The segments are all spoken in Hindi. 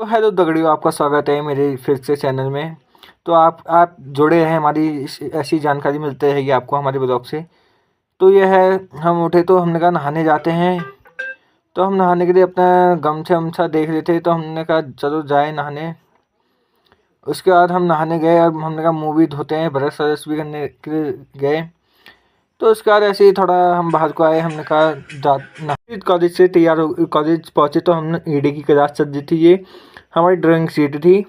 तो हेलो दगड़ियों, आपका स्वागत है मेरे फिर से चैनल में। तो आप जुड़े हैं, हमारी ऐसी जानकारी मिलती रहेगी आपको हमारे ब्लॉग से। तो ये है, हम उठे तो हमने कहा नहाने जाते हैं। तो हम नहाने के लिए अपना गमछा वमछा देख रहे थे, तो हमने कहा चलो जाए नहाने। उसके बाद हम नहाने गए और हमने कहा मुँह भी धोते हैं, ब्रश व्रश भी करने के लिए गए। तो उसके बाद ऐसे ही थोड़ा हम बाहर को आए, हमने कहा कॉलेज से तैयार हो, कॉलेज पहुँचे तो हमने ईडी की क्लास चल रही थी, ये हमारी ड्राइंग शीट थी।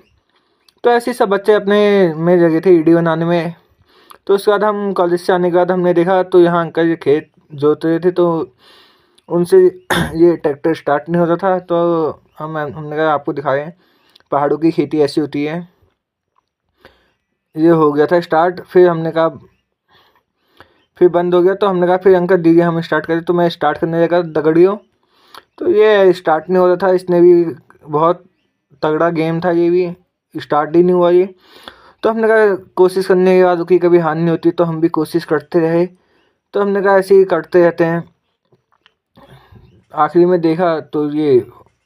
तो ऐसे ही सब बच्चे अपने में लगे थे ईडी बनाने में। तो उसके बाद हम कॉलेज से आने के बाद हमने देखा तो यहाँ अंकल ये खेत जोत रहे थे, तो उनसे ये ट्रैक्टर स्टार्ट नहीं हो रहा था। तो हमने कहा आपको दिखाएं, पहाड़ों की खेती ऐसी होती है। ये हो गया था स्टार्ट, फिर हमने कहा फिर बंद हो गया। तो हमने कहा फिर अंकल दीजिए हम स्टार्ट करें। तो मैं स्टार्ट करने लगा दगड़ियों, तो ये स्टार्ट नहीं हो रहा था। इसने भी बहुत तगड़ा गेम था, ये भी स्टार्ट ही नहीं हुआ ये। तो हमने कहा कोशिश करने के बाद की कभी हार नहीं होती, तो हम भी कोशिश करते रहे। तो हमने कहा ऐसे ही करते रहते हैं। आखिरी में देखा तो ये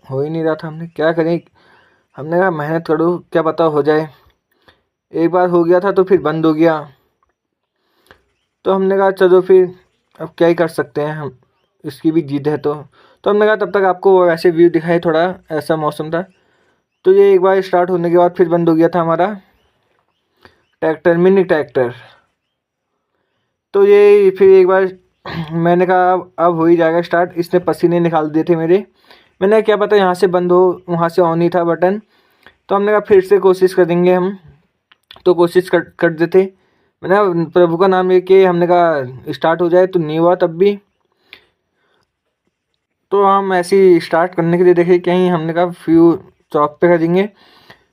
हो ही नहीं रहा था। हमने क्या करें, हमने कहा मेहनत करो, क्या पता हो जाए। एक बार हो गया था तो फिर बंद हो गया। तो हमने कहा चलो फिर अब क्या ही कर सकते हैं, हम इसकी भी जिद है। तो हमने कहा तब तक आपको वैसे व्यू दिखाए, थोड़ा ऐसा मौसम था। तो ये एक बार स्टार्ट होने के बाद फिर बंद हो गया था हमारा ट्रैक्टर, मिनी ट्रैक्टर। तो ये फिर एक बार मैंने कहा अब हो ही जाएगा स्टार्ट। इसने पसीने निकाल दिए थे मेरे। मैंने क्या पता यहाँ से बंद हो, वहाँ से ऑन ही था बटन। तो हमने कहा फिर से कोशिश करेंगे हम। तो कोशिश कर देते। मैंने प्रभु का नाम लेके हमने कहा स्टार्ट हो जाए, तो नहीं हुआ तब भी। तो हम ऐसे ही स्टार्ट करने के लिए देखे कहीं, हमने कहा फ्यू चौक पे करेंगे।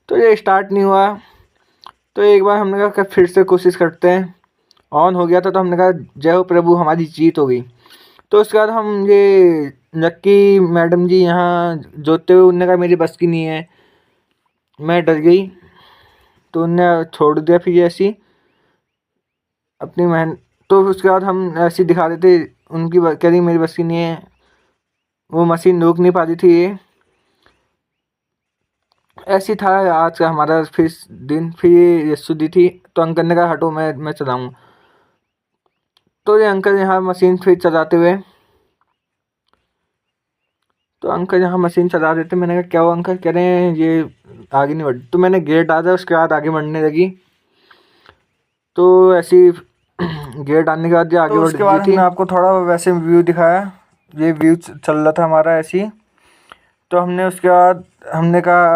तो ये स्टार्ट नहीं हुआ। तो एक बार हमने कहा फिर से कोशिश करते हैं। ऑन हो गया था, तो हमने कहा जय हो प्रभु, हमारी जीत हो गई। तो उसके बाद हम ये नक्की मैडम जी यहाँ जोतते हुए, उनने कहा मेरी बस की नहीं है। मैं डर गई, तो उनने छोड़ दिया फिर ऐसी अपनी मेहनत। तो उसके बाद हम ऐसे दिखा रहे थे, उनकी कह रही मेरी बस की नहीं है, वो मशीन रोक नहीं पाती थी ये। ऐसी था आज का हमारा फिर दिन। फिर ये यस्सु दी थी, तो अंकल ने कहा हटो, मैं चलाऊँ। तो ये अंकल यहाँ मशीन फिर चलाते हुए, तो अंकल यहाँ मशीन चला रहे थे। मैंने कहा क्या हुआ अंकल, कह रहे हैं ये आगे नहीं बढ़। तो मैंने गेट डाला, उसके बाद आगे बढ़ने लगी। तो ऐसी गेट डालने के बाद ये आगे बढ़ रही थी। उसके बाद हमने आपको थोड़ा वैसे व्यू दिखाया, ये व्यू चल रहा था हमारा ऐसी। तो हमने उसके बाद हमने कहा